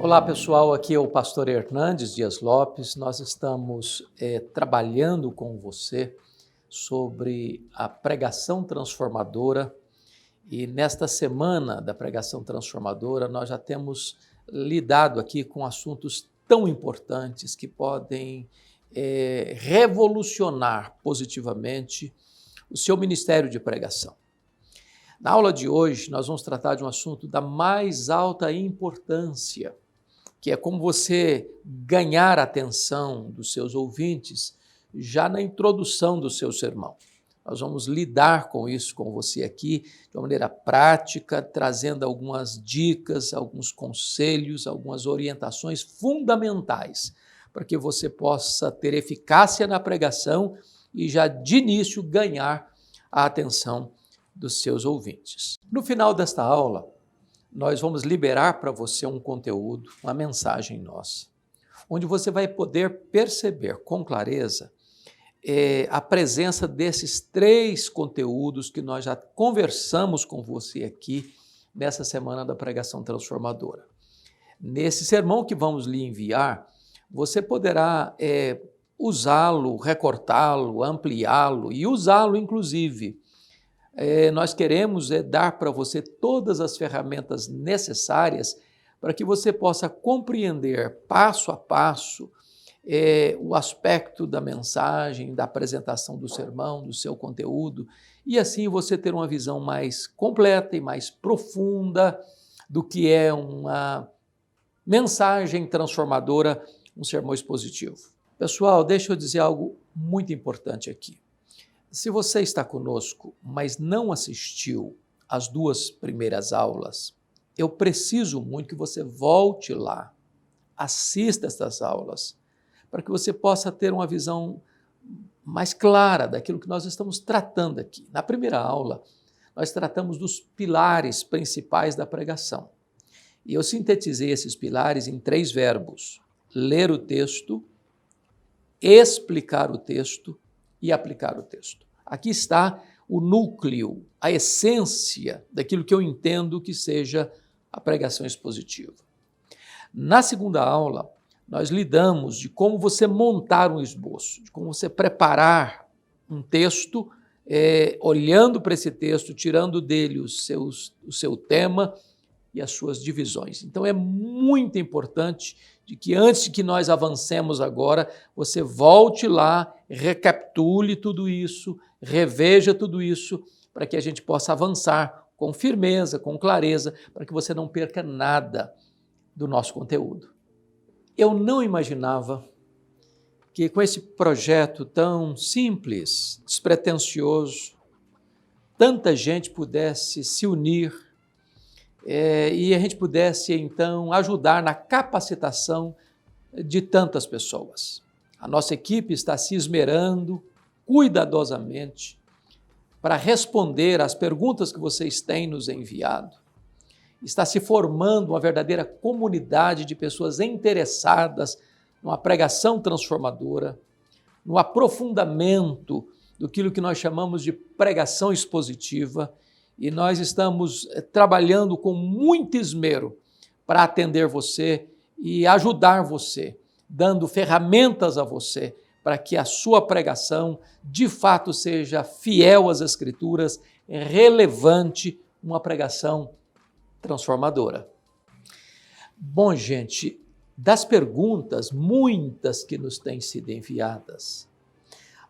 Olá pessoal, aqui é o pastor Hernandes Dias Lopes. Nós estamos trabalhando com você sobre a pregação transformadora e nesta semana da pregação transformadora nós já temos lidado aqui com assuntos tão importantes que podem revolucionar positivamente o seu ministério de pregação. Na aula de hoje nós vamos tratar de um assunto da mais alta importância, que é como você ganhar a atenção dos seus ouvintes já na introdução do seu sermão. Nós vamos lidar com isso com você aqui de uma maneira prática, trazendo algumas dicas, alguns conselhos, algumas orientações fundamentais para que você possa ter eficácia na pregação e já de início ganhar a atenção dos seus ouvintes. No final desta aula, nós vamos liberar para você um conteúdo, uma mensagem nossa, onde você vai poder perceber com clareza a presença desses 3 conteúdos que nós já conversamos com você aqui nessa semana da pregação transformadora. Nesse sermão que vamos lhe enviar, você poderá usá-lo, recortá-lo, ampliá-lo e usá-lo inclusive. Nós queremos dar para você todas as ferramentas necessárias para que você possa compreender passo a passo o aspecto da mensagem, da apresentação do sermão, do seu conteúdo, e assim você ter uma visão mais completa e mais profunda do que é uma mensagem transformadora, um sermão expositivo. Pessoal, deixa eu dizer algo muito importante aqui. Se você está conosco, mas não assistiu às 2 primeiras aulas, eu preciso muito que você volte lá, assista estas aulas, para que você possa ter uma visão mais clara daquilo que nós estamos tratando aqui. Na primeira aula, nós tratamos dos pilares principais da pregação. E eu sintetizei esses pilares em 3 verbos: ler o texto, explicar o texto e aplicar o texto. Aqui está o núcleo, a essência daquilo que eu entendo que seja a pregação expositiva. Na segunda aula, nós lidamos de como você montar um esboço, de como você preparar um texto, olhando para esse texto, tirando dele o seu tema e as suas divisões. Então é muito importante de que antes de que nós avancemos agora, você volte lá, recapitule tudo isso, reveja tudo isso, para que a gente possa avançar com firmeza, com clareza, para que você não perca nada do nosso conteúdo. Eu não imaginava que com esse projeto tão simples, despretensioso, tanta gente pudesse se unir e a gente pudesse, então, ajudar na capacitação de tantas pessoas. A nossa equipe está se esmerando cuidadosamente para responder às perguntas que vocês têm nos enviado. Está se formando uma verdadeira comunidade de pessoas interessadas numa pregação transformadora, no aprofundamento daquilo que nós chamamos de pregação expositiva, e nós estamos trabalhando com muito esmero para atender você e ajudar você, dando ferramentas a você para que a sua pregação de fato seja fiel às Escrituras, relevante, uma pregação transformadora. Bom, gente, das perguntas, muitas que nos têm sido enviadas,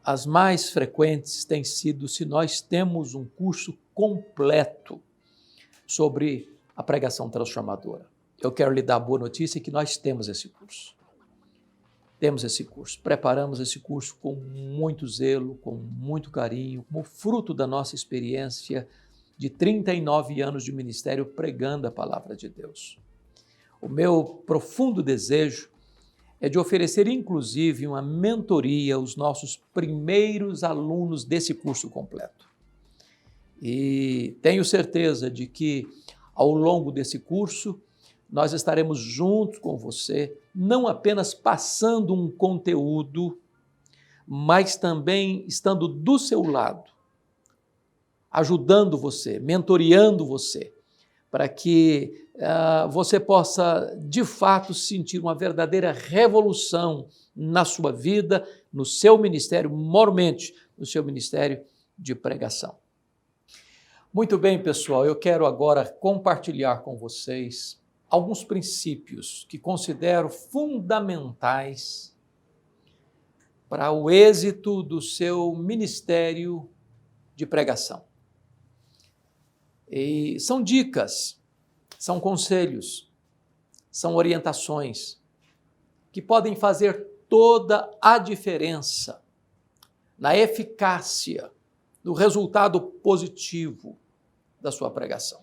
as mais frequentes têm sido se nós temos um curso completo sobre a pregação transformadora. Eu quero lhe dar a boa notícia que nós temos esse curso. Temos esse curso, preparamos esse curso com muito zelo, com muito carinho, como fruto da nossa experiência de 39 anos de ministério pregando a palavra de Deus. O meu profundo desejo é de oferecer, inclusive, uma mentoria aos nossos primeiros alunos desse curso completo. E tenho certeza de que, ao longo desse curso, nós estaremos juntos com você, não apenas passando um conteúdo, mas também estando do seu lado, ajudando você, mentoreando você, para que você possa, de fato, sentir uma verdadeira revolução na sua vida, no seu ministério, mormente no seu ministério de pregação. Muito bem, pessoal, eu quero agora compartilhar com vocês alguns princípios que considero fundamentais para o êxito do seu ministério de pregação. E são dicas, são conselhos, são orientações que podem fazer toda a diferença na eficácia, no resultado positivo da sua pregação.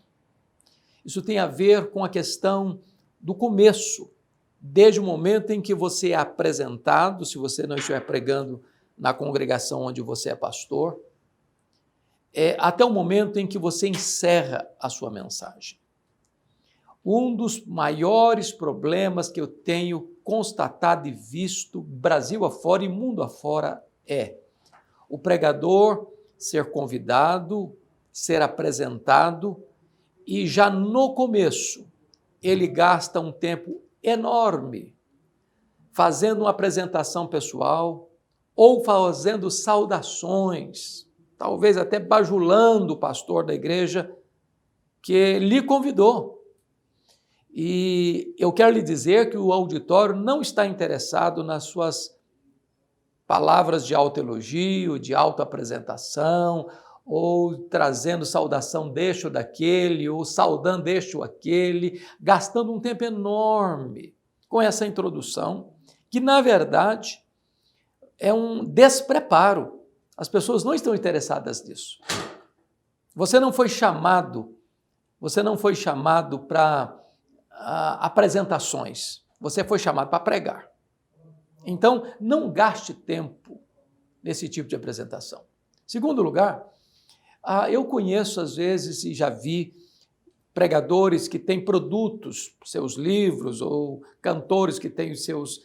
Isso tem a ver com a questão do começo, desde o momento em que você é apresentado, se você não estiver pregando na congregação onde você é pastor, até o momento em que você encerra a sua mensagem. Um dos maiores problemas que eu tenho constatado e visto Brasil afora e mundo afora é o pregador ser convidado, ser apresentado e já no começo ele gasta um tempo enorme fazendo uma apresentação pessoal ou fazendo saudações, talvez até bajulando o pastor da igreja que lhe convidou. E eu quero lhe dizer que o auditório não está interessado nas suas palavras de autoelogio, de autoapresentação, ou trazendo saudação deste ou daquele, ou saudando este ou aquele, gastando um tempo enorme com essa introdução, que na verdade é um despreparo. As pessoas não estão interessadas nisso. Você não foi chamado para apresentações, você foi chamado para pregar. Então, não gaste tempo nesse tipo de apresentação. Segundo lugar, eu conheço às vezes e já vi pregadores que têm produtos, seus livros, ou cantores que têm os seus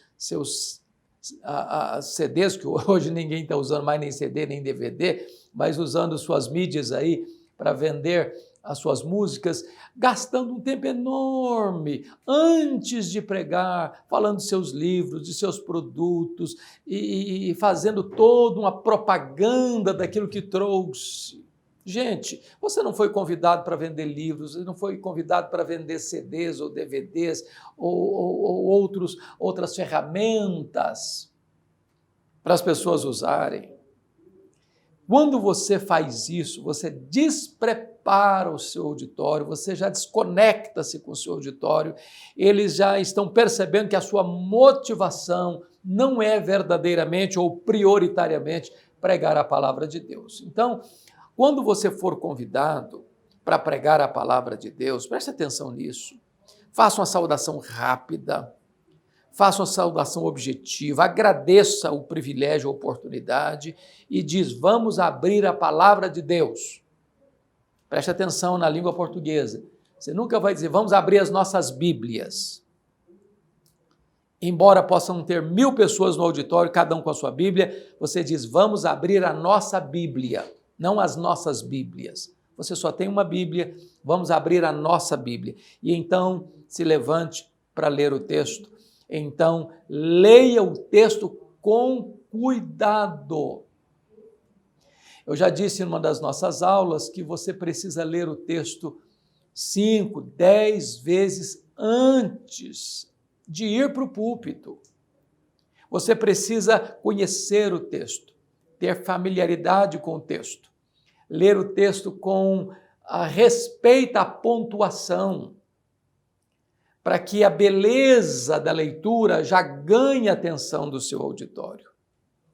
CDs, que hoje ninguém está usando mais nem CD, nem DVD, mas usando suas mídias aí para vender as suas músicas, gastando um tempo enorme antes de pregar, falando de seus livros, de seus produtos e fazendo toda uma propaganda daquilo que trouxe. Gente, você não foi convidado para vender livros, você não foi convidado para vender CDs ou DVDs ou outras ferramentas para as pessoas usarem. Quando você faz isso, você desprepara o seu auditório, você já desconecta-se com o seu auditório, eles já estão percebendo que a sua motivação não é verdadeiramente ou prioritariamente pregar a palavra de Deus. Então, quando você for convidado para pregar a palavra de Deus, preste atenção nisso, faça uma saudação rápida, faça uma saudação objetiva, agradeça o privilégio, a oportunidade e diz, vamos abrir a palavra de Deus. Preste atenção na língua portuguesa. Você nunca vai dizer, vamos abrir as nossas Bíblias. Embora possam ter 1000 pessoas no auditório, cada um com a sua Bíblia, você diz, vamos abrir a nossa Bíblia, não as nossas Bíblias. Você só tem uma Bíblia, vamos abrir a nossa Bíblia. E então se levante para ler o texto. Então, leia o texto com cuidado. Eu já disse em uma das nossas aulas que você precisa ler o texto 5, 10 vezes antes de ir para o púlpito. Você precisa conhecer o texto, ter familiaridade com o texto, ler o texto com respeito à pontuação, para que a beleza da leitura já ganhe a atenção do seu auditório.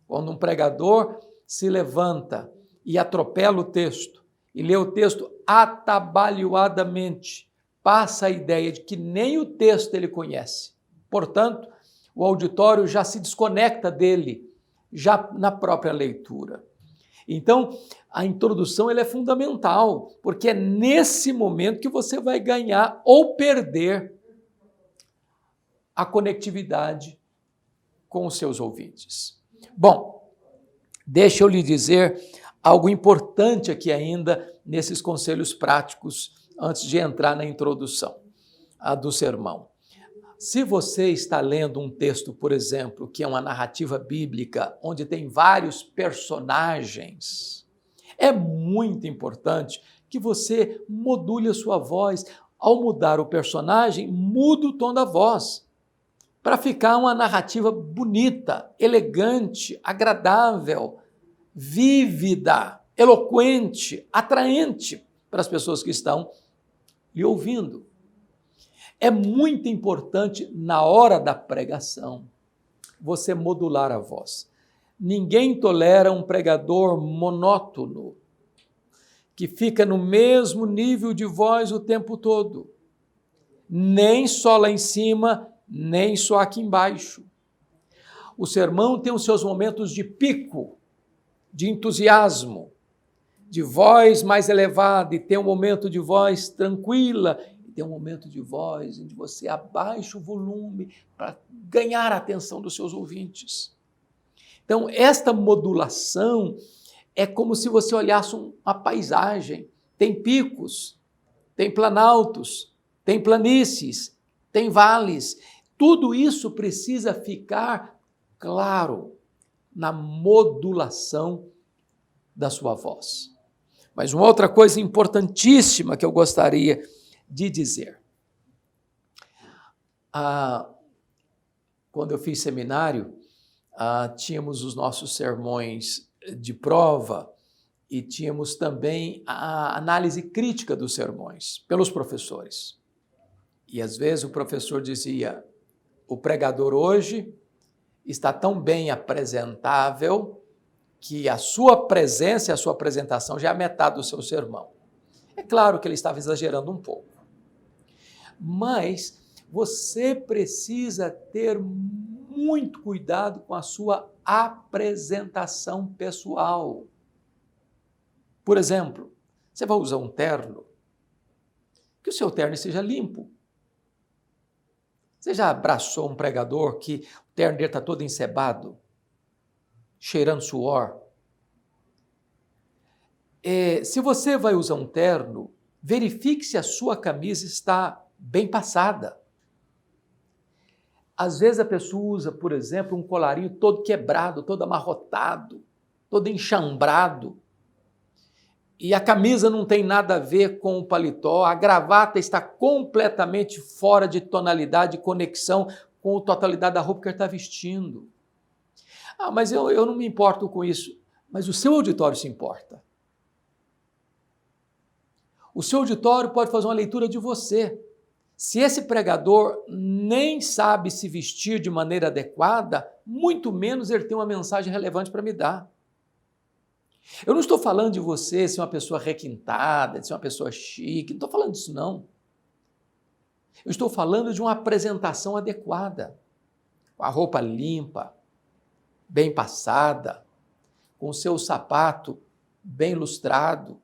Quando um pregador se levanta e atropela o texto, e lê o texto atabalhoadamente, passa a ideia de que nem o texto ele conhece. Portanto, o auditório já se desconecta dele, já na própria leitura. Então, a introdução ela é fundamental, porque é nesse momento que você vai ganhar ou perder a conectividade com os seus ouvintes. Bom, deixa eu lhe dizer algo importante aqui ainda nesses conselhos práticos antes de entrar na introdução do sermão. Se você está lendo um texto, por exemplo, que é uma narrativa bíblica, onde tem vários personagens, é muito importante que você module a sua voz. Ao mudar o personagem, muda o tom da voz, para ficar uma narrativa bonita, elegante, agradável, vívida, eloquente, atraente para as pessoas que estão lhe ouvindo. É muito importante, na hora da pregação, você modular a voz. Ninguém tolera um pregador monótono, que fica no mesmo nível de voz o tempo todo. Nem só lá em cima, nem só aqui embaixo. O sermão tem os seus momentos de pico, de entusiasmo, de voz mais elevada, e tem um momento de voz tranquila, tem um momento de voz em que você abaixa o volume para ganhar a atenção dos seus ouvintes. Então, esta modulação é como se você olhasse uma paisagem. Tem picos, tem planaltos, tem planícies, tem vales. Tudo isso precisa ficar claro na modulação da sua voz. Mas uma outra coisa importantíssima que eu gostaria de dizer. Quando eu fiz seminário, tínhamos os nossos sermões de prova e tínhamos também a análise crítica dos sermões pelos professores. E às vezes o professor dizia: o pregador hoje está tão bem apresentável que a sua presença e a sua apresentação já é a metade do seu sermão. É claro que ele estava exagerando um pouco. Mas você precisa ter muito cuidado com a sua apresentação pessoal. Por exemplo, você vai usar um terno, que o seu terno seja limpo. Você já abraçou um pregador que o terno dele está todo encebado, cheirando suor? Se você vai usar um terno, verifique se a sua camisa está bem passada. Às vezes a pessoa usa, por exemplo, um colarinho todo quebrado, todo amarrotado, todo enxambrado, e a camisa não tem nada a ver com o paletó, a gravata está completamente fora de tonalidade, de conexão com a totalidade da roupa que ele está vestindo. Mas eu não me importo com isso. Mas o seu auditório se importa. O seu auditório pode fazer uma leitura de você. Se esse pregador nem sabe se vestir de maneira adequada, muito menos ele tem uma mensagem relevante para me dar. Eu não estou falando de você ser uma pessoa requintada, de ser uma pessoa chique, não estou falando disso não. Eu estou falando de uma apresentação adequada, com a roupa limpa, bem passada, com o seu sapato bem lustrado.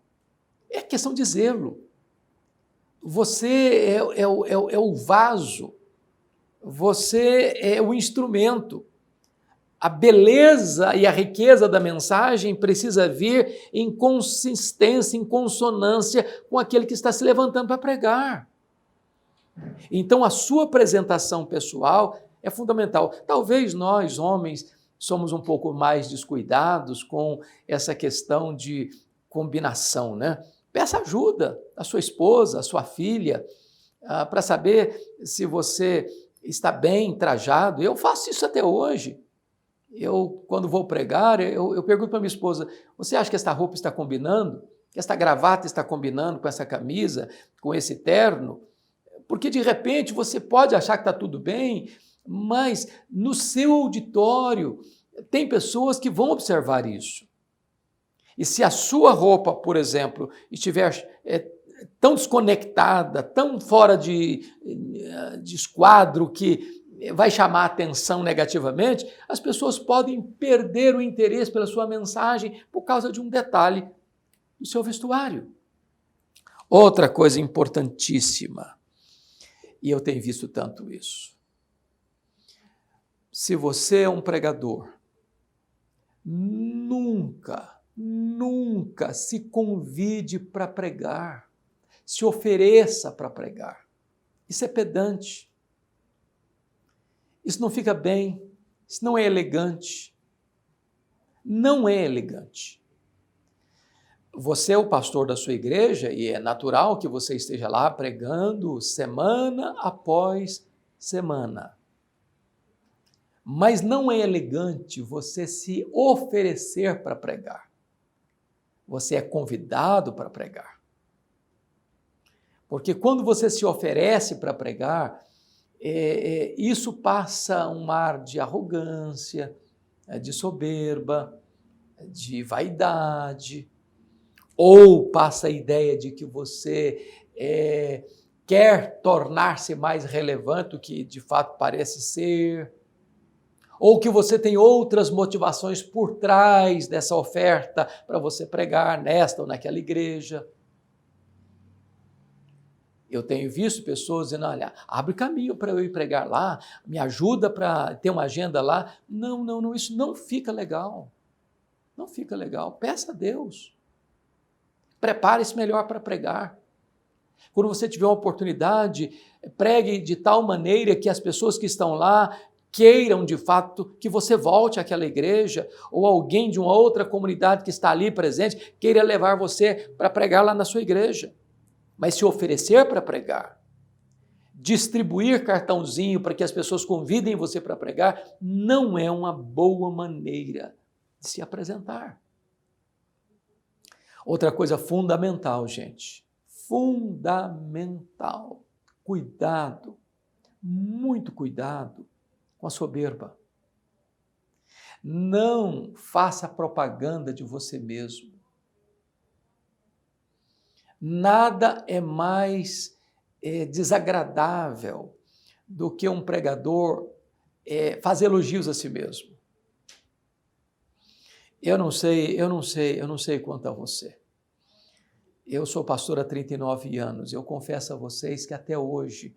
É questão de zelo. Você é o vaso, você é o instrumento. A beleza e a riqueza da mensagem precisa vir em consistência, em consonância com aquele que está se levantando para pregar. Então, a sua apresentação pessoal é fundamental. Talvez nós, homens, somos um pouco mais descuidados com essa questão de combinação, né? Peça ajuda à sua esposa, à sua filha, para saber se você está bem trajado. Eu faço isso até hoje. Quando vou pregar, eu pergunto para minha esposa: você acha que esta roupa está combinando? Que esta gravata está combinando com essa camisa, com esse terno? Porque, de repente, você pode achar que está tudo bem, mas no seu auditório tem pessoas que vão observar isso. E se a sua roupa, por exemplo, estiver tão desconectada, tão fora de esquadro, que vai chamar a atenção negativamente, as pessoas podem perder o interesse pela sua mensagem por causa de um detalhe do seu vestuário. Outra coisa importantíssima, e eu tenho visto tanto isso: se você é um pregador, nunca se convide para pregar. se ofereça para pregar. Isso é pedante. Isso não fica bem. Isso não é elegante. Não é elegante. Você é o pastor da sua igreja e é natural que você esteja lá pregando semana após semana. Mas não é elegante você se oferecer para pregar. Você é convidado para pregar. Porque quando você se oferece para pregar, isso passa um ar de arrogância, de soberba, de vaidade, ou passa a ideia de que você quer tornar-se mais relevante do que de fato parece ser, ou que você tem outras motivações por trás dessa oferta para você pregar nesta ou naquela igreja. Eu tenho visto pessoas dizendo, olha, abre caminho para eu ir pregar lá, me ajuda para ter uma agenda lá. Não, isso não fica legal. Não fica legal. Peça a Deus. Prepare-se melhor para pregar. Quando você tiver uma oportunidade, pregue de tal maneira que as pessoas que estão lá queiram de fato que você volte àquela igreja, ou alguém de uma outra comunidade que está ali presente queira levar você para pregar lá na sua igreja. Mas se oferecer para pregar, distribuir cartãozinho para que as pessoas convidem você para pregar, não é uma boa maneira de se apresentar. Outra coisa fundamental, gente, fundamental, cuidado, muito cuidado com a soberba. Não faça propaganda de você mesmo. Nada é mais desagradável do que um pregador fazer elogios a si mesmo. Eu não sei quanto a você. Eu sou pastor há 39 anos. Eu confesso a vocês que até hoje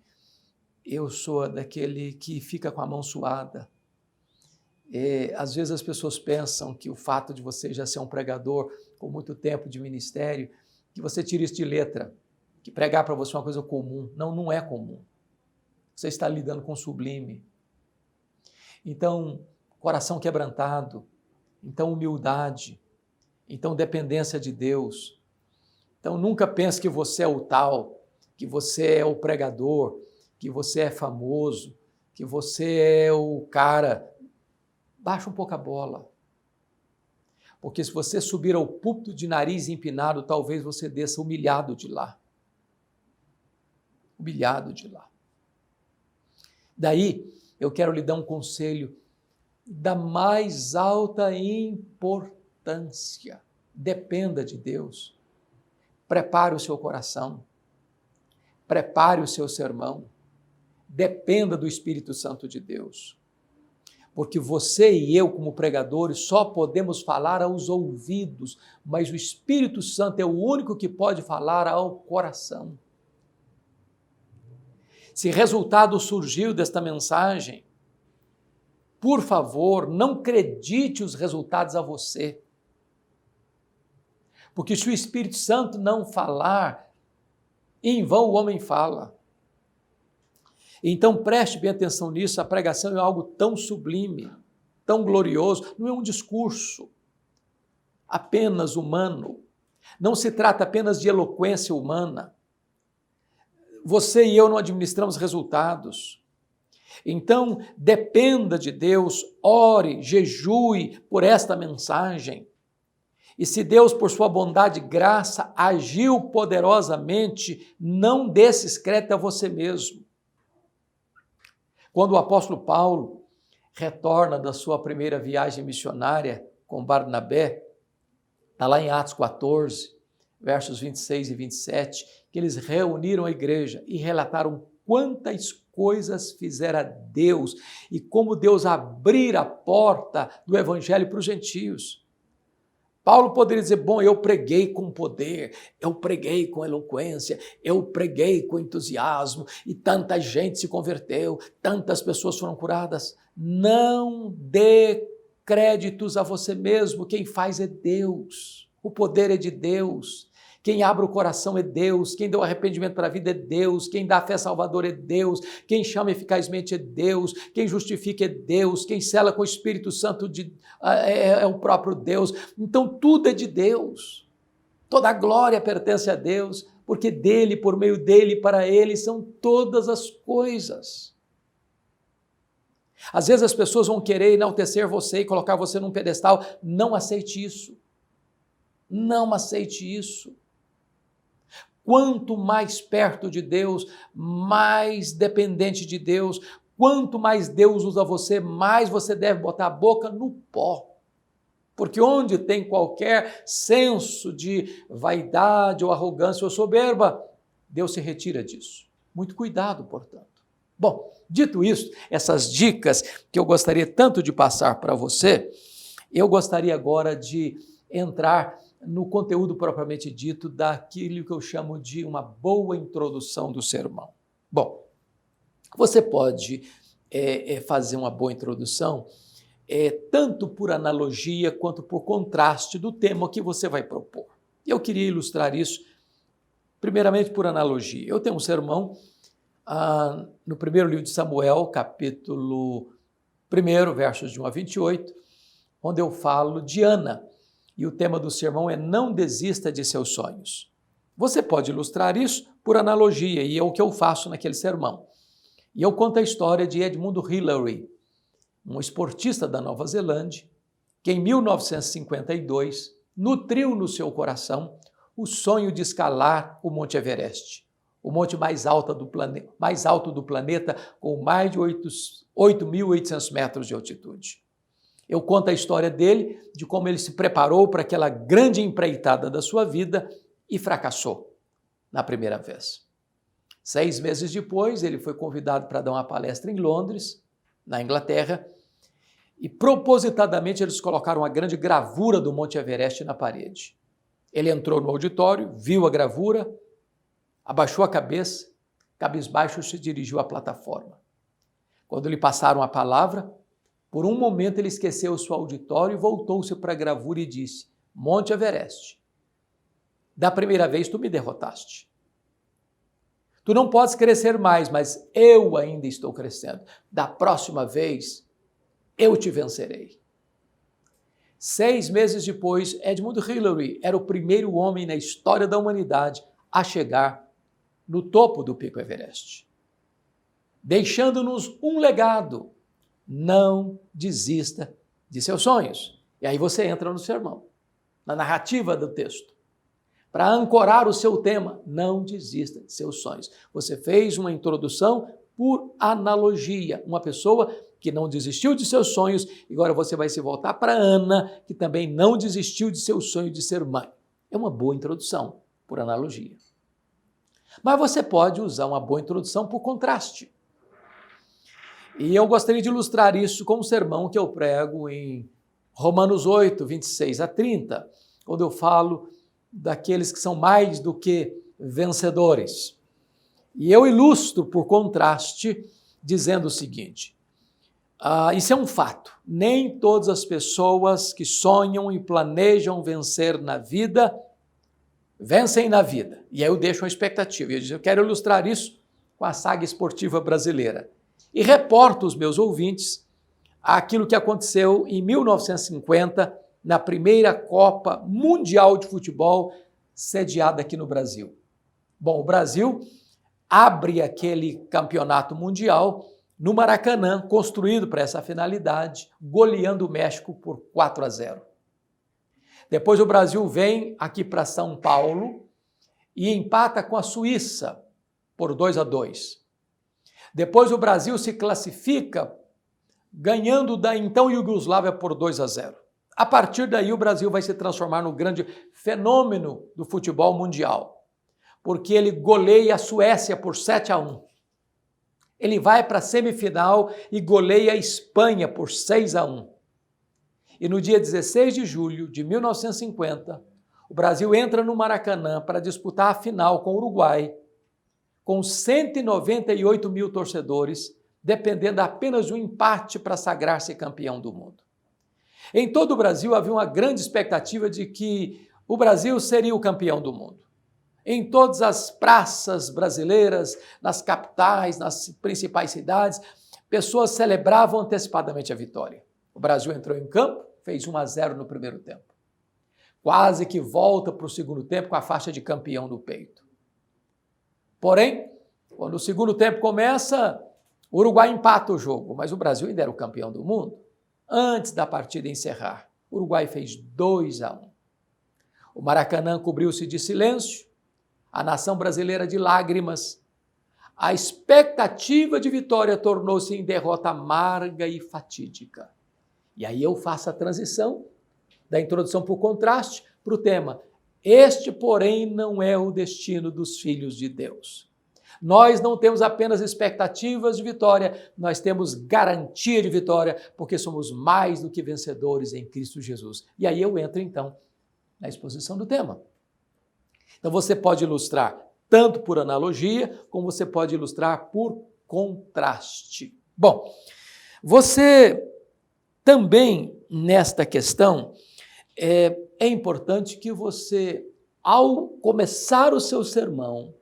eu sou daquele que fica com a mão suada. Às vezes as pessoas pensam que o fato de você já ser um pregador com muito tempo de ministério, que você tira isso de letra, que pregar para você é uma coisa comum. Não é comum. Você está lidando com o sublime. Então, coração quebrantado, então humildade, então dependência de Deus. Então nunca pense que você é o tal, que você é o pregador, que você é famoso, que você é o cara. Baixa um pouco a bola. Porque se você subir ao púlpito de nariz empinado, talvez você desça humilhado de lá. Humilhado de lá. Daí, eu quero lhe dar um conselho da mais alta importância. Dependa de Deus. Prepare o seu coração. Prepare o seu sermão. Dependa do Espírito Santo de Deus. Porque você e eu, como pregadores, só podemos falar aos ouvidos, mas o Espírito Santo é o único que pode falar ao coração. Se resultado surgiu desta mensagem, por favor, não acredite os resultados a você. Porque se o Espírito Santo não falar, em vão o homem fala. Então preste bem atenção nisso, a pregação é algo tão sublime, tão glorioso, não é um discurso apenas humano, não se trata apenas de eloquência humana. Você e eu não administramos resultados. Então dependa de Deus, ore, jejue por esta mensagem. E se Deus, por sua bondade e graça, agiu poderosamente, não dê esse crédito a você mesmo. Quando o apóstolo Paulo retorna da sua primeira viagem missionária com Barnabé, está lá em Atos 14, versos 26 e 27, que eles reuniram a igreja e relataram quantas coisas fizera Deus e como Deus abrira a porta do evangelho para os gentios. Paulo poderia dizer, bom, eu preguei com poder, eu preguei com eloquência, eu preguei com entusiasmo e tanta gente se converteu, tantas pessoas foram curadas. Não dê créditos a você mesmo, quem faz é Deus, o poder é de Deus. Quem abre o coração é Deus, quem dá o arrependimento para a vida é Deus, quem dá a fé salvadora é Deus, quem chama eficazmente é Deus, quem justifica é Deus, quem sela com o Espírito Santo é o próprio Deus. Então tudo é de Deus, toda a glória pertence a Deus, porque dele, por meio dele, para ele são todas as coisas. Às vezes as pessoas vão querer enaltecer você e colocar você num pedestal. Não aceite isso. Não aceite isso. Quanto mais perto de Deus, mais dependente de Deus, quanto mais Deus usa você, mais você deve botar a boca no pó. Porque onde tem qualquer senso de vaidade ou arrogância ou soberba, Deus se retira disso. Muito cuidado, portanto. Bom, dito isso, essas dicas que eu gostaria tanto de passar para você, eu gostaria agora de entrar no conteúdo propriamente dito daquilo que eu chamo de uma boa introdução do sermão. Bom, você pode fazer uma boa introdução tanto por analogia quanto por contraste do tema que você vai propor. Eu queria ilustrar isso primeiramente por analogia. Eu tenho um sermão no primeiro livro de Samuel, capítulo 1, versos de 1 a 28, onde eu falo de Ana. E o tema do sermão é não desista de seus sonhos. Você pode ilustrar isso por analogia, e é o que eu faço naquele sermão. E eu conto a história de Edmund Hillary, um esportista da Nova Zelândia, que em 1952 nutriu no seu coração o sonho de escalar o Monte Everest, o monte mais alto do planeta, com mais de 8.800 metros de altitude. Eu conto a história dele, de como ele se preparou para aquela grande empreitada da sua vida e fracassou na primeira vez. 6 meses depois, ele foi convidado para dar uma palestra em Londres, na Inglaterra, e propositadamente eles colocaram uma grande gravura do Monte Everest na parede. Ele entrou no auditório, viu a gravura, abaixou a cabeça, cabisbaixo se dirigiu à plataforma. Quando lhe passaram a palavra, por um momento ele esqueceu o seu auditório e voltou-se para a gravura e disse: Monte Everest, da primeira vez tu me derrotaste. Tu não podes crescer mais, mas eu ainda estou crescendo. Da próxima vez, eu te vencerei. 6 meses depois, Edmund Hillary era o primeiro homem na história da humanidade a chegar no topo do Pico Everest, deixando-nos um legado. Não desista de seus sonhos. E aí você entra no sermão, na narrativa do texto. Para ancorar o seu tema, não desista de seus sonhos. Você fez uma introdução por analogia. Uma pessoa que não desistiu de seus sonhos, e agora você vai se voltar para Ana, que também não desistiu de seu sonho de ser mãe. É uma boa introdução, por analogia. Mas você pode usar uma boa introdução por contraste. E eu gostaria de ilustrar isso com um sermão que eu prego em Romanos 8, 26 a 30, onde eu falo daqueles que são mais do que vencedores. E eu ilustro por contraste, dizendo o seguinte: isso é um fato, nem todas as pessoas que sonham e planejam vencer na vida, vencem na vida. E aí eu deixo uma expectativa, eu quero ilustrar isso com a saga esportiva brasileira. E reporto aos meus ouvintes aquilo que aconteceu em 1950, na primeira Copa Mundial de Futebol sediada aqui no Brasil. Bom, o Brasil abre aquele campeonato mundial no Maracanã, construído para essa finalidade, goleando o México por 4-0. Depois o Brasil vem aqui para São Paulo e empata com a Suíça por 2-2. Depois o Brasil se classifica ganhando da então Iugoslávia por 2-0. A partir daí o Brasil vai se transformar no grande fenômeno do futebol mundial, porque ele goleia a Suécia por 7-1. Ele vai para a semifinal e goleia a Espanha por 6-1. E no dia 16 de julho de 1950, o Brasil entra no Maracanã para disputar a final com o Uruguai, com 198 mil torcedores, dependendo apenas de um empate para sagrar-se campeão do mundo. Em todo o Brasil havia uma grande expectativa de que o Brasil seria o campeão do mundo. Em todas as praças brasileiras, nas capitais, nas principais cidades, pessoas celebravam antecipadamente a vitória. O Brasil entrou em campo, fez 1-0 no primeiro tempo. Quase que volta para o segundo tempo com a faixa de campeão no peito. Porém, quando o segundo tempo começa, o Uruguai empata o jogo, mas o Brasil ainda era o campeão do mundo. Antes da partida encerrar, o Uruguai fez 2-1. O Maracanã cobriu-se de silêncio, a nação brasileira de lágrimas. A expectativa de vitória tornou-se em derrota amarga e fatídica. E aí eu faço a transição da introdução para o contraste para o tema. Este, porém, não é o destino dos filhos de Deus. Nós não temos apenas expectativas de vitória, nós temos garantia de vitória, porque somos mais do que vencedores em Cristo Jesus. E aí eu entro, então, na exposição do tema. Então você pode ilustrar tanto por analogia, como você pode ilustrar por contraste. Bom, você também, nesta questão, é importante que você, ao começar o seu sermão,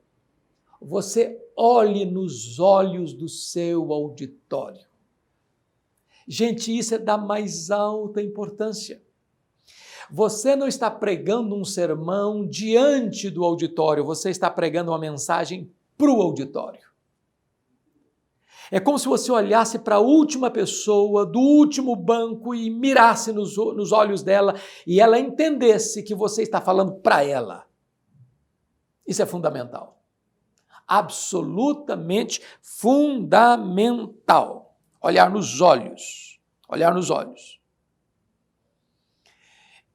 você olhe nos olhos do seu auditório. Gente, isso é da mais alta importância. Você não está pregando um sermão diante do auditório, você está pregando uma mensagem para o auditório. É como se você olhasse para a última pessoa do último banco e mirasse nos olhos dela e ela entendesse que você está falando para ela. Isso é fundamental. Absolutamente fundamental. Olhar nos olhos. Olhar nos olhos.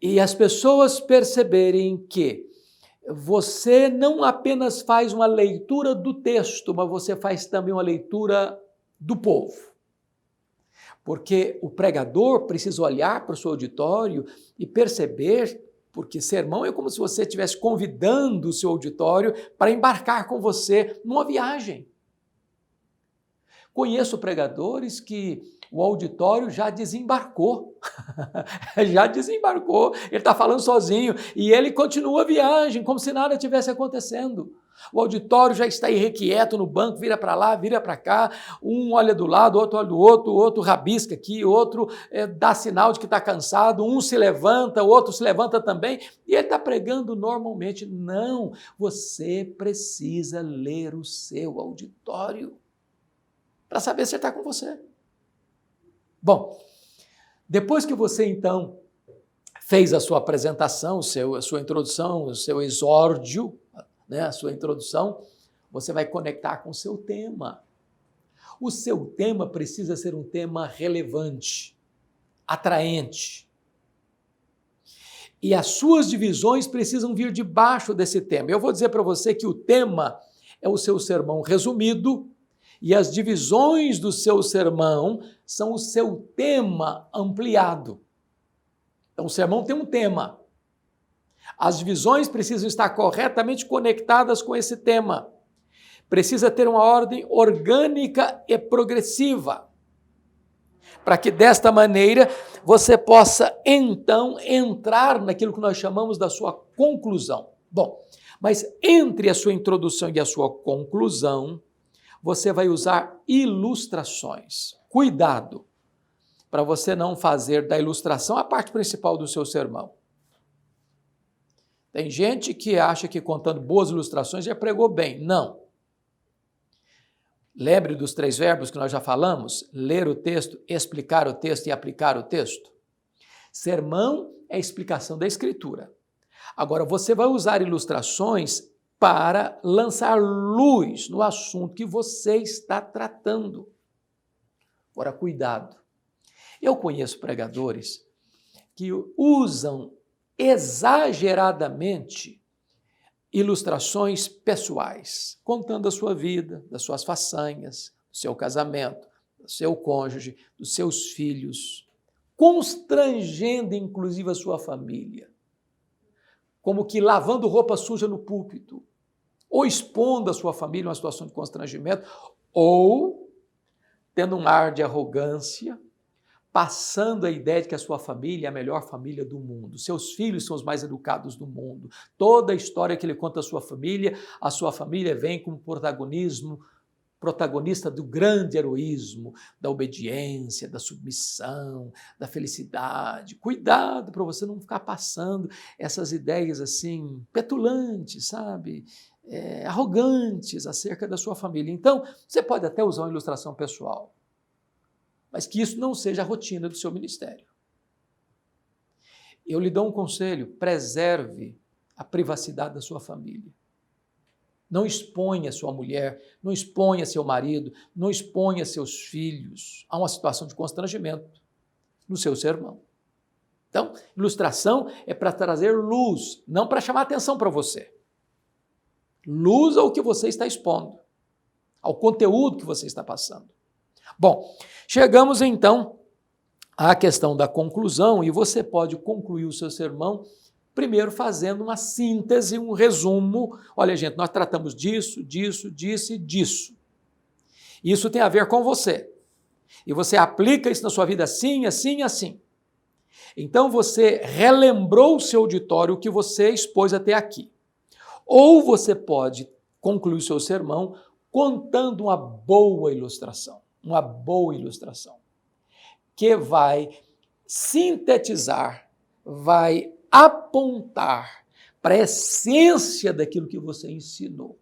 E as pessoas perceberem que você não apenas faz uma leitura do texto, mas você faz também uma leitura do povo. Porque o pregador precisa olhar para o seu auditório e perceber, porque sermão é como se você estivesse convidando o seu auditório para embarcar com você numa viagem. Conheço pregadores que o auditório já desembarcou, já desembarcou, ele está falando sozinho e ele continua a viagem como se nada tivesse acontecendo. O auditório já está irrequieto no banco, vira para lá, vira para cá, um olha do lado, outro olha do outro, outro rabisca aqui, outro dá sinal de que está cansado, um se levanta, o outro se levanta também, e ele está pregando normalmente. Não, você precisa ler o seu auditório para saber se ele está com você. Bom, depois que você então fez a sua apresentação, a sua introdução, o seu exórdio, né, a sua introdução, você vai conectar com o seu tema. O seu tema precisa ser um tema relevante, atraente. E as suas divisões precisam vir debaixo desse tema. Eu vou dizer para você que o tema é o seu sermão resumido e as divisões do seu sermão são o seu tema ampliado. Então, o sermão tem um tema. As divisões precisam estar corretamente conectadas com esse tema. Precisa ter uma ordem orgânica e progressiva, para que desta maneira você possa então entrar naquilo que nós chamamos da sua conclusão. Bom, mas entre a sua introdução e a sua conclusão, você vai usar ilustrações. Cuidado para você não fazer da ilustração a parte principal do seu sermão. Tem gente que acha que contando boas ilustrações já pregou bem. Não. Lembre dos 3 verbos que nós já falamos? Ler o texto, explicar o texto e aplicar o texto. Sermão é a explicação da Escritura. Agora, você vai usar ilustrações para lançar luz no assunto que você está tratando. Agora, cuidado. Eu conheço pregadores que usam exageradamente ilustrações pessoais, contando a sua vida, das suas façanhas, do seu casamento, do seu cônjuge, dos seus filhos, constrangendo inclusive a sua família, como que lavando roupa suja no púlpito, ou expondo a sua família a uma situação de constrangimento, ou tendo um ar de arrogância, passando a ideia de que a sua família é a melhor família do mundo. Seus filhos são os mais educados do mundo. Toda a história que ele conta à sua família vem como protagonista do grande heroísmo, da obediência, da submissão, da felicidade. Cuidado para você não ficar passando essas ideias assim, petulantes, sabe? Arrogantes acerca da sua família. Então, você pode até usar uma ilustração pessoal, mas que isso não seja a rotina do seu ministério. Eu lhe dou um conselho: preserve a privacidade da sua família. Não exponha sua mulher, não exponha seu marido, não exponha seus filhos a uma situação de constrangimento no seu sermão. Então, ilustração é para trazer luz, não para chamar atenção para você. Luz ao que você está expondo, ao conteúdo que você está passando. Bom, chegamos então à questão da conclusão, e você pode concluir o seu sermão primeiro fazendo uma síntese, um resumo. Olha, gente, nós tratamos disso, disso, disso e disso. Isso tem a ver com você. E você aplica isso na sua vida assim, assim, assim. Então você relembrou o seu auditório o que você expôs até aqui. Ou você pode concluir o seu sermão contando uma boa ilustração, que vai sintetizar, vai apontar para a essência daquilo que você ensinou.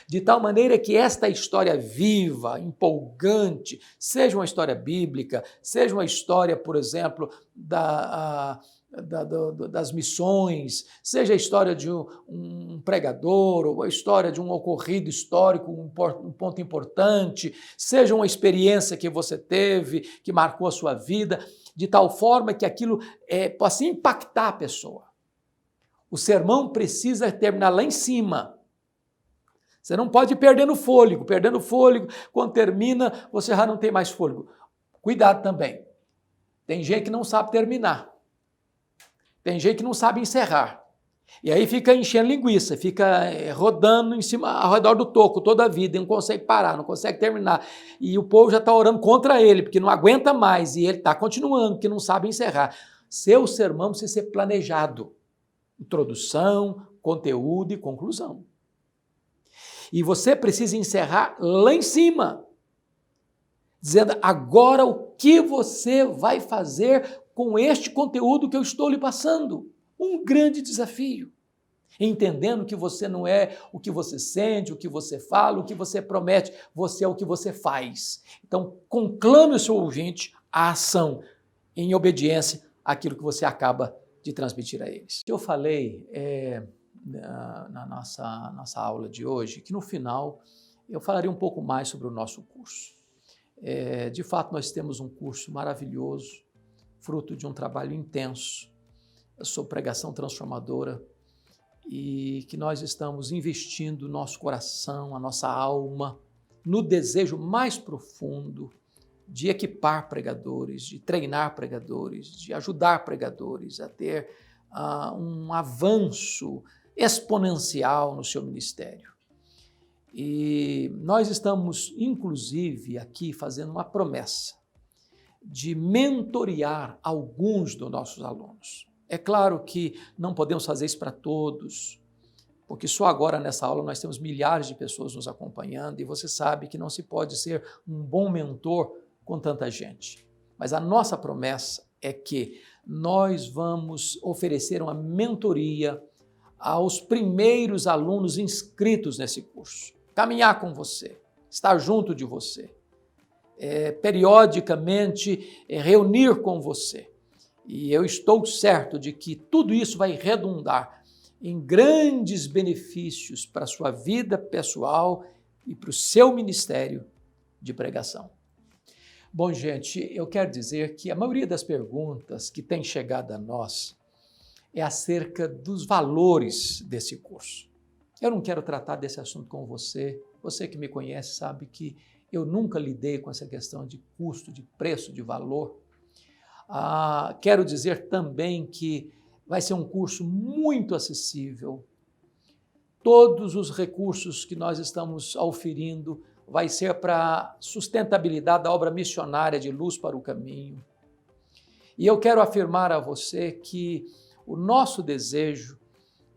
De tal maneira que esta história viva, empolgante, seja uma história bíblica, seja uma história, por exemplo, das missões, seja a história de um pregador, ou a história de um ocorrido histórico, um ponto importante, seja uma experiência que você teve, que marcou a sua vida, de tal forma que aquilo possa impactar a pessoa. O sermão precisa terminar lá em cima. Você não pode ir perdendo fôlego, quando termina, você já não tem mais fôlego. Cuidado também. Tem gente que não sabe terminar. Tem gente que não sabe encerrar. E aí fica enchendo linguiça, fica rodando em cima, ao redor do toco toda a vida, e não consegue parar, não consegue terminar. E o povo já está orando contra ele, porque não aguenta mais, e ele está continuando, porque não sabe encerrar. Seu sermão precisa ser planejado. Introdução, conteúdo e conclusão. E você precisa encerrar lá em cima, dizendo: agora o que você vai fazer com este conteúdo que eu estou lhe passando? Um grande desafio. Entendendo que você não é o que você sente, o que você fala, o que você promete, você é o que você faz. Então, conclame o seu ouvinte à ação, em obediência àquilo que você acaba de transmitir a eles. Eu falei na nossa aula de hoje que no final eu falaria um pouco mais sobre o nosso curso. De fato, nós temos um curso maravilhoso, fruto de um trabalho intenso sobre pregação transformadora, e que nós estamos investindo nosso coração, a nossa alma, no desejo mais profundo de equipar pregadores, de treinar pregadores, de ajudar pregadores a ter um avanço exponencial no seu ministério. E nós estamos, inclusive, aqui fazendo uma promessa de mentorear alguns dos nossos alunos. É claro que não podemos fazer isso para todos, porque só agora nessa aula nós temos milhares de pessoas nos acompanhando, e você sabe que não se pode ser um bom mentor com tanta gente. Mas a nossa promessa é que nós vamos oferecer uma mentoria aos primeiros alunos inscritos nesse curso. Caminhar com você, estar junto de você, periodicamente reunir com você. E eu estou certo de que tudo isso vai redundar em grandes benefícios para a sua vida pessoal e para o seu ministério de pregação. Bom, gente, eu quero dizer que a maioria das perguntas que tem chegado a nós é acerca dos valores desse curso. Eu não quero tratar desse assunto com você. Você que me conhece sabe que eu nunca lidei com essa questão de custo, de preço, de valor. Quero dizer também que vai ser um curso muito acessível. Todos os recursos que nós estamos auferindo vai ser para a sustentabilidade da obra missionária de Luz para o Caminho. E eu quero afirmar a você que o nosso desejo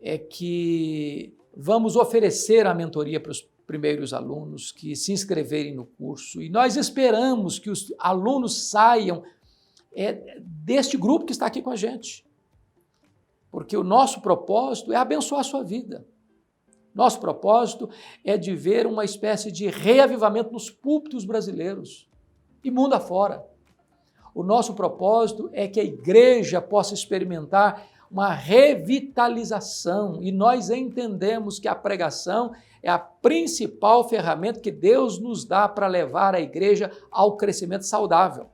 é que vamos oferecer a mentoria para os primeiros alunos que se inscreverem no curso, e nós esperamos que os alunos saiam deste grupo que está aqui com a gente, porque o nosso propósito é abençoar a sua vida. Nosso propósito é de ver uma espécie de reavivamento nos púlpitos brasileiros e mundo afora. O nosso propósito é que a igreja possa experimentar uma revitalização, e nós entendemos que a pregação é a principal ferramenta que Deus nos dá para levar a igreja ao crescimento saudável.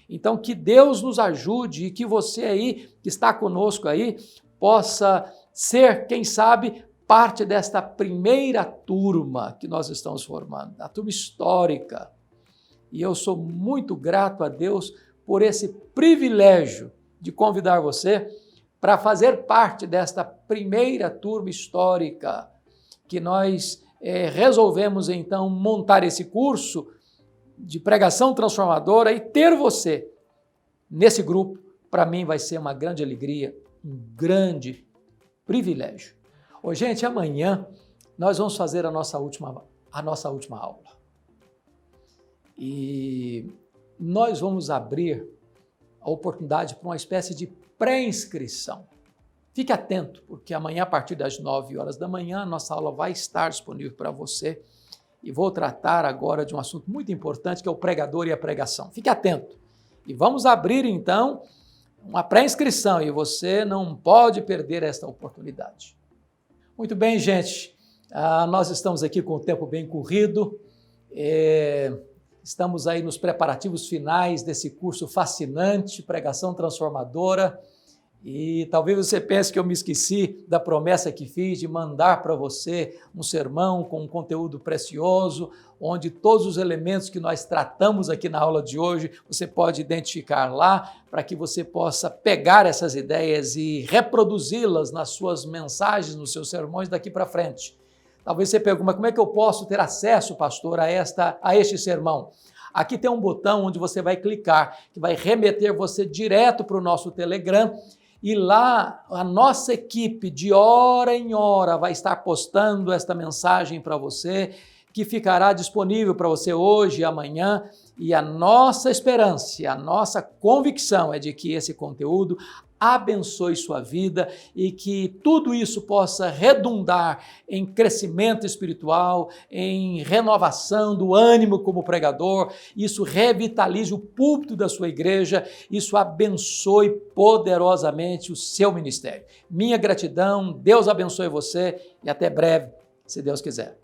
Então, que Deus nos ajude e que você aí, que está conosco aí, possa ser, quem sabe, parte desta primeira turma que nós estamos formando, a turma histórica. E eu sou muito grato a Deus por esse privilégio de convidar você para fazer parte desta primeira turma histórica, que nós resolvemos então montar esse curso de pregação transformadora, e ter você nesse grupo, para mim vai ser uma grande alegria, um grande privilégio. Ô, gente, amanhã nós vamos fazer a nossa última aula. E nós vamos abrir a oportunidade para uma espécie de pré-inscrição. Fique atento, porque amanhã, a partir das 9 horas da manhã, a nossa aula vai estar disponível para você. E vou tratar agora de um assunto muito importante, que é o pregador e a pregação. Fique atento. E vamos abrir, então, uma pré-inscrição, e você não pode perder esta oportunidade. Muito bem, gente. Nós estamos aqui com o tempo bem corrido. Estamos aí nos preparativos finais desse curso fascinante, Pregação Transformadora. E talvez você pense que eu me esqueci da promessa que fiz de mandar para você um sermão com um conteúdo precioso, onde todos os elementos que nós tratamos aqui na aula de hoje, você pode identificar lá, para que você possa pegar essas ideias e reproduzi-las nas suas mensagens, nos seus sermões daqui para frente. Talvez você pergunte, mas como é que eu posso ter acesso, pastor, a este sermão? Aqui tem um botão onde você vai clicar, que vai remeter você direto para o nosso Telegram. E lá a nossa equipe, de hora em hora, vai estar postando esta mensagem para você, que ficará disponível para você hoje e amanhã. E a nossa esperança, a nossa convicção é de que esse conteúdo abençoe sua vida e que tudo isso possa redundar em crescimento espiritual, em renovação do ânimo como pregador. Isso revitalize o púlpito da sua igreja, isso abençoe poderosamente o seu ministério. Minha gratidão, Deus abençoe você e até breve, se Deus quiser.